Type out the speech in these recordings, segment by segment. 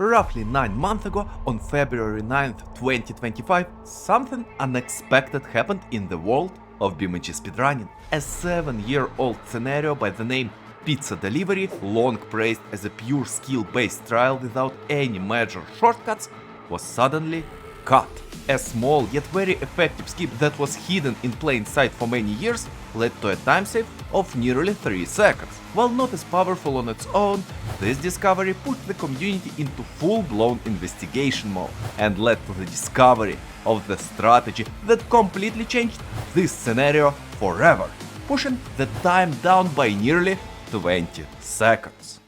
Roughly 9 months ago, on February 9th, 2025, something unexpected happened in the world of BeamNG speedrunning. A 7-year-old scenario by the name Pizza Delivery, long praised as a pure skill-based trial without any major shortcuts, was suddenly cut. A small yet very effective skip that was hidden in plain sight for many years led to a time save of nearly 3 seconds. While not as powerful on its own, this discovery put the community into full-blown investigation mode and led to the discovery of the strategy that completely changed this scenario forever, pushing the time down by nearly 20 seconds.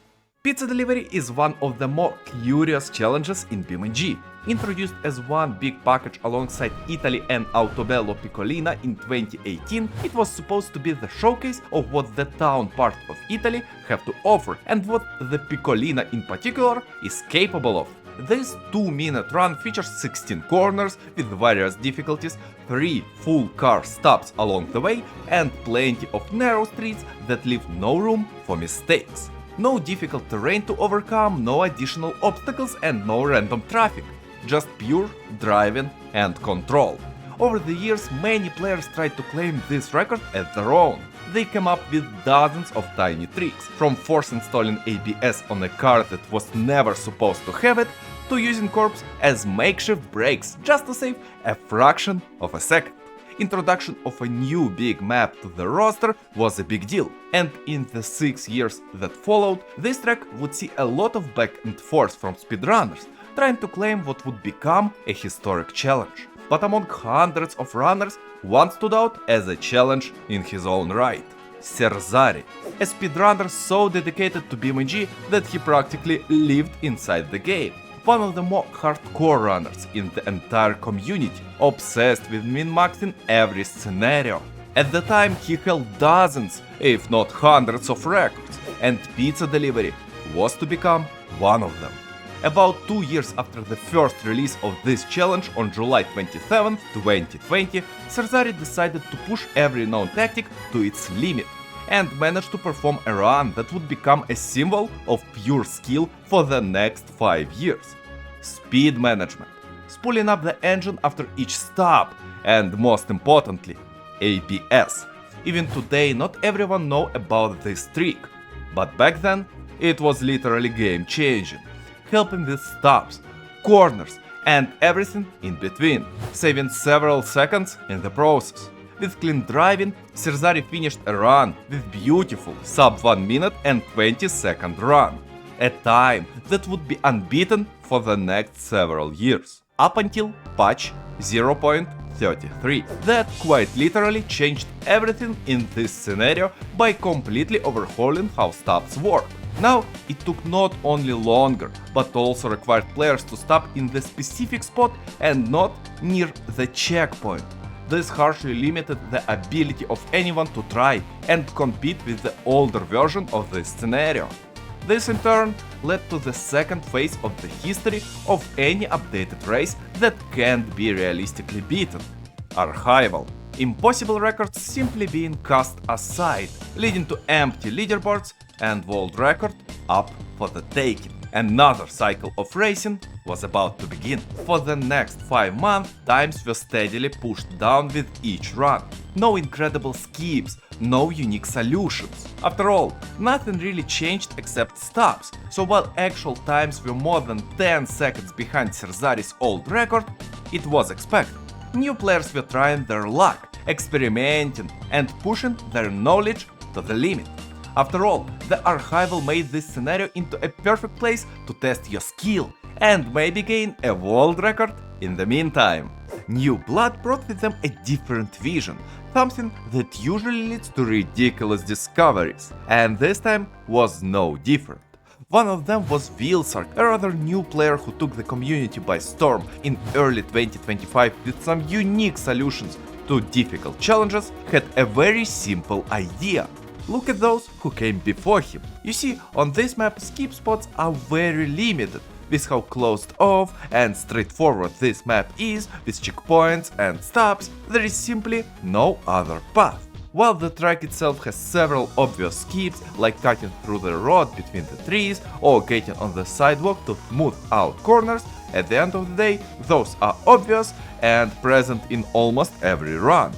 Pizza Delivery is one of the more curious challenges in BeamNG. Introduced as one big package alongside Italy and Autobello Piccolina in 2018, it was supposed to be the showcase of what the town part of Italy have to offer and what the Piccolina in particular is capable of. This 2-minute run features 16 corners with various difficulties, 3 full car stops along the way, and plenty of narrow streets that leave no room for mistakes. No difficult terrain to overcome, no additional obstacles and no random traffic. Just pure driving and control. Over the years, many players tried to claim this record as their own. They came up with dozens of tiny tricks, from force installing ABS on a car that was never supposed to have it, to using corpse as makeshift brakes just to save a fraction of a second. Introduction of a new big map to the roster was a big deal, and in the 6 years that followed, this track would see a lot of back and forth from speedrunners, trying to claim what would become a historic challenge. But among hundreds of runners, one stood out as a challenge in his own right. Serzari, a speedrunner so dedicated to BeamNG that he practically lived inside the game. One of the more hardcore runners in the entire community, obsessed with min-maxing every scenario. At the time he held dozens, if not hundreds of records, and Pizza Delivery was to become one of them. About 2 years after the first release of this challenge on July 27, 2020, Serzari decided to push every known tactic to its limit and managed to perform a run that would become a symbol of pure skill for the next 5 years. Speed management, spooling up the engine after each stop, and most importantly, ABS. Even today not everyone knows about this trick, but back then it was literally game-changing, helping with stops, corners and everything in between, saving several seconds in the process. With clean driving, Serzari finished a run with beautiful sub 1 minute and 20-second run, a time that would be unbeaten for the next several years, up until patch 0.33, that quite literally changed everything in this scenario by completely overhauling how stops work. Now, it took not only longer, but also required players to stop in the specific spot and not near the checkpoint. This harshly limited the ability of anyone to try and compete with the older version of this scenario. This in turn led to the second phase of the history of any updated race that can't be realistically beaten: archival. Impossible records simply being cast aside, leading to empty leaderboards and world record up for the taking. Another cycle of racing was about to begin. For the next 5 months, times were steadily pushed down with each run. No incredible skips, no unique solutions. After all, nothing really changed except stops, so while actual times were more than 10 seconds behind Serzari's old record, it was expected. New players were trying their luck, experimenting and pushing their knowledge to the limit. After all, the archival made this scenario into a perfect place to test your skill and maybe gain a world record in the meantime. New blood brought with them a different vision, something that usually leads to ridiculous discoveries, and this time was no different. One of them was Willsarg, a rather new player who took the community by storm in early 2025 with some unique solutions to difficult challenges. Had a very simple idea. Look at those who came before him. You see, on this map skip spots are very limited. With how closed off and straightforward this map is, with checkpoints and stops, there is simply no other path. While the track itself has several obvious skips, like cutting through the road between the trees or getting on the sidewalk to smooth out corners, at the end of the day, those are obvious and present in almost every run.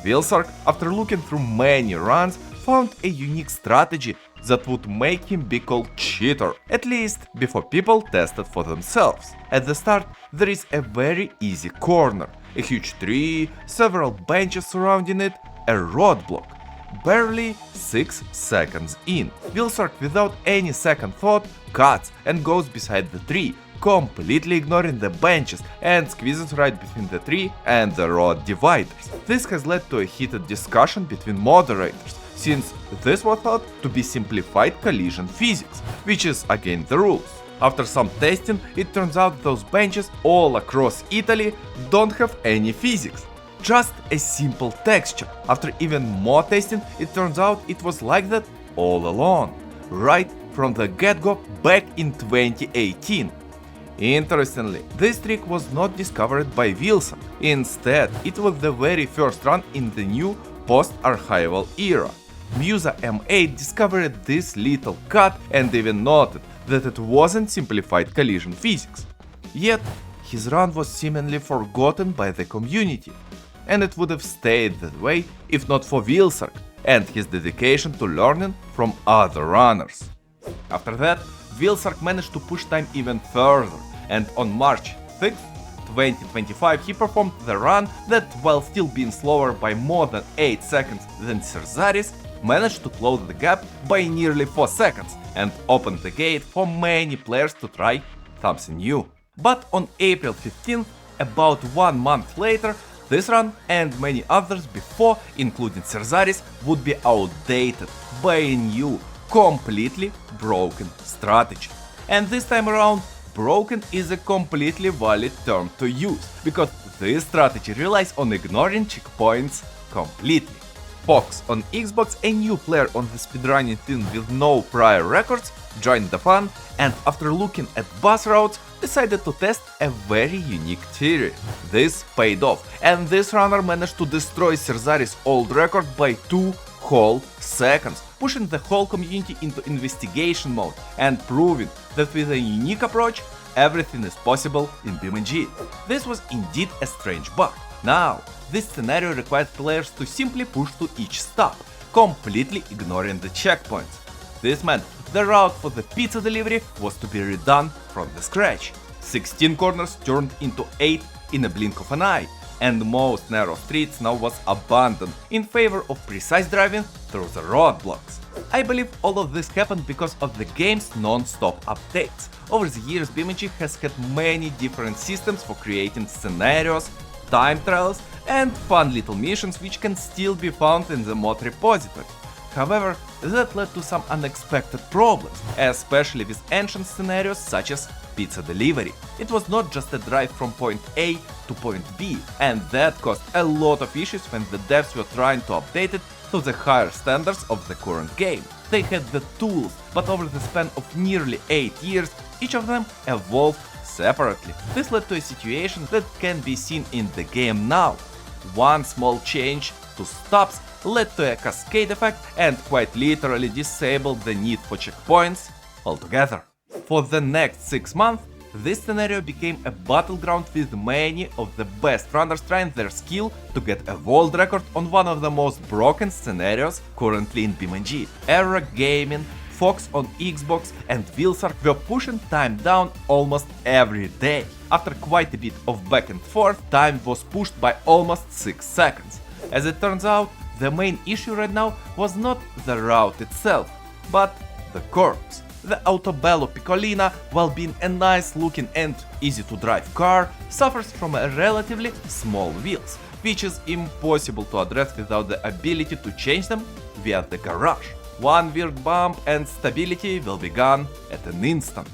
Willsarg, after looking through many runs, found a unique strategy that would make him be called cheater, at least before people tested for themselves. At the start, there is a very easy corner, a huge tree, several benches surrounding it, a roadblock. Barely 6 seconds in, Willsarg, without any second thought, cuts and goes beside the tree, completely ignoring the benches and squeezes right between the tree and the road dividers. This has led to a heated discussion between moderators, since this was thought to be simplified collision physics, which is against the rules. After some testing, it turns out those benches all across Italy don't have any physics, just a simple texture. After even more testing, it turns out it was like that all along, right from the get-go back in 2018. Interestingly, this trick was not discovered by Willsarg. Instead, it was the very first run in the new post-archival era. Musa M8 discovered this little cut and even noted that it wasn't simplified collision physics. Yet, his run was seemingly forgotten by the community, and it would have stayed that way if not for Willsarg and his dedication to learning from other runners. After that, Willsarg managed to push time even further, and on March 6, 2025 he performed the run that, while still being slower by more than 8 seconds than Serzari's, managed to close the gap by nearly 4 seconds and opened the gate for many players to try something new. But on April 15th, about 1 month later, this run and many others before, including Serzari's, would be outdated by a new, completely broken strategy. And this time around, broken is a completely valid term to use, because this strategy relies on ignoring checkpoints completely. Fox on Xbox, a new player on the speedrunning scene with no prior records, joined the fun and, after looking at bus routes, decided to test a very unique theory. This paid off, and this runner managed to destroy Serzari's old record by 2 whole seconds, pushing the whole community into investigation mode and proving that with a unique approach, everything is possible in BeamNG. This was indeed a strange bug. Now, this scenario required players to simply push to each stop, completely ignoring the checkpoints. This meant the route for the pizza delivery was to be redone from the scratch. 16 corners turned into 8 in a blink of an eye, and most narrow streets now was abandoned in favor of precise driving through the roadblocks. I believe all of this happened because of the game's non-stop updates. Over the years, BeamNG has had many different systems for creating scenarios, time trials, and fun little missions which can still be found in the mod repository. However, that led to some unexpected problems, especially with ancient scenarios such as pizza delivery. It was not just a drive from point A to point B, and that caused a lot of issues when the devs were trying to update it to the higher standards of the current game. They had the tools, but over the span of nearly 8 years, each of them evolved separately. This led to a situation that can be seen in the game now. One small change to stops led to a cascade effect and quite literally disabled the need for checkpoints altogether. For the next 6 months, this scenario became a battleground with many of the best runners trying their skill to get a world record on one of the most broken scenarios currently in BeamNG. Era Gaming, Fox on Xbox, and Willsarg were pushing time down almost every day. After quite a bit of back and forth, time was pushed by almost 6 seconds. As it turns out, the main issue right now was not the route itself, but the corpse. The Autobello Piccolina, while being a nice looking and easy to drive car, suffers from a relatively small wheels, which is impossible to address without the ability to change them via the garage. One weird bump and stability will be gone at an instant.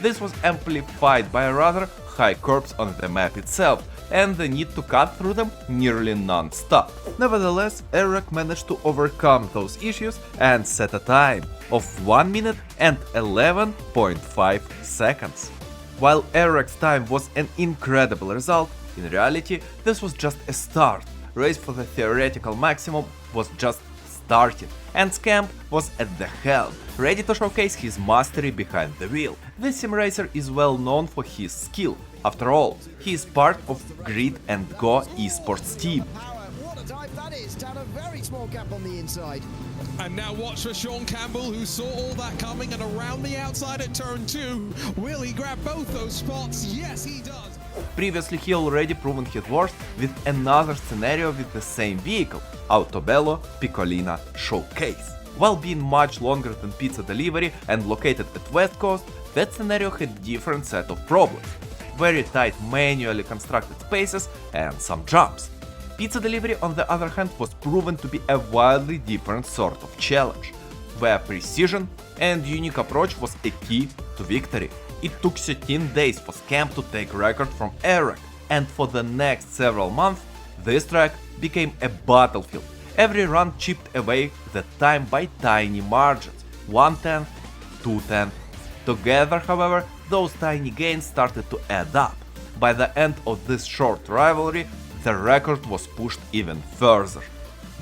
This was amplified by a rather high curbs on the map itself and the need to cut through them nearly non-stop. Nevertheless, Eric managed to overcome those issues and set a time of 1 minute and 11.5 seconds. While Eric's time was an incredible result, in reality this was just a start. race for the theoretical maximum was just started, and Scamp was at the helm, ready to showcase his mastery behind the wheel. This sim racer is well known for his skill. After all, he is part of Grid and Go esports team. What a dive that is, down a very small gap on the inside. And now watch for Sean Campbell, who saw all that coming, and around the outside at turn 2. Will he grab both those spots? Yes, he does. Previously, he already proven his worth with another scenario with the same vehicle, Autobello Piccolina Showcase. While being much longer than pizza delivery and located at West Coast, that scenario had different set of problems. Very tight manually constructed spaces and some jumps. Pizza delivery, on the other hand, was proven to be a wildly different sort of challenge, where precision and unique approach was a key to victory. It took 13 days for Scamp to take record from Eric, and for the next several months, this track became a battlefield. Every run chipped away the time by tiny margins, 1/10, 2/10. Together, however, those tiny gains started to add up. By the end of this short rivalry, the record was pushed even further.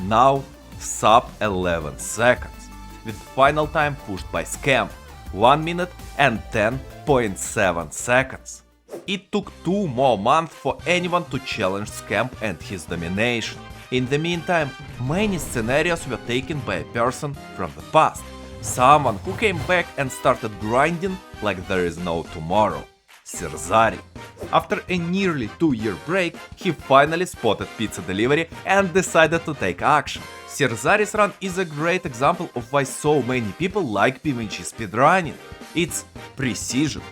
Now, sub 11 seconds, with final time pushed by Scamp, 1 minute and 10.7 seconds. It took 2 more months for anyone to challenge Scamp and his domination. In the meantime, many scenarios were taken by a person from the past, someone who came back and started grinding like there is no tomorrow. Serzari. After a nearly 2-year break, he finally spotted pizza delivery and decided to take action. Serzari's run is a great example of why so many people like BeamNG speedrunning. It's precision,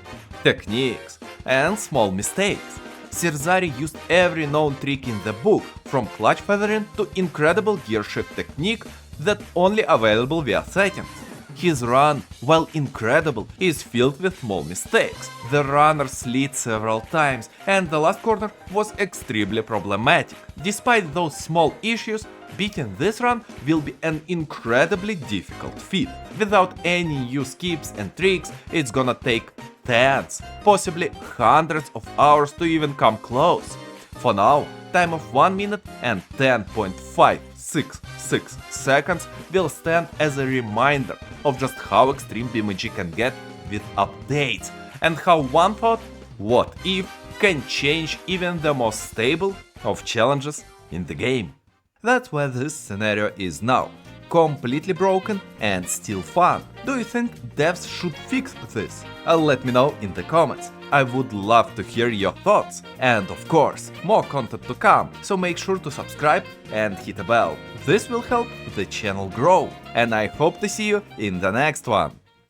techniques, and small mistakes. Serzari used every known trick in the book, from clutch feathering to incredible gear shift technique that only available via settings. His run, while incredible, is filled with small mistakes. The runner slid several times, and the last corner was extremely problematic. Despite those small issues, beating this run will be an incredibly difficult feat. Without any new skips and tricks, it's gonna take tens, possibly hundreds of hours to even come close. For now, time of 1 minute and 10.566 seconds will stand as a reminder of just how extreme BeamNG can get with updates, and how one thought, what if, can change even the most stable of challenges in the game. That's where this scenario is now. Completely broken and still fun. Do you think devs should fix this? Let me know in the comments. I would love to hear your thoughts. And of course, more content to come, so make sure to subscribe and hit a bell. This will help the channel grow. And I hope to see you in the next one.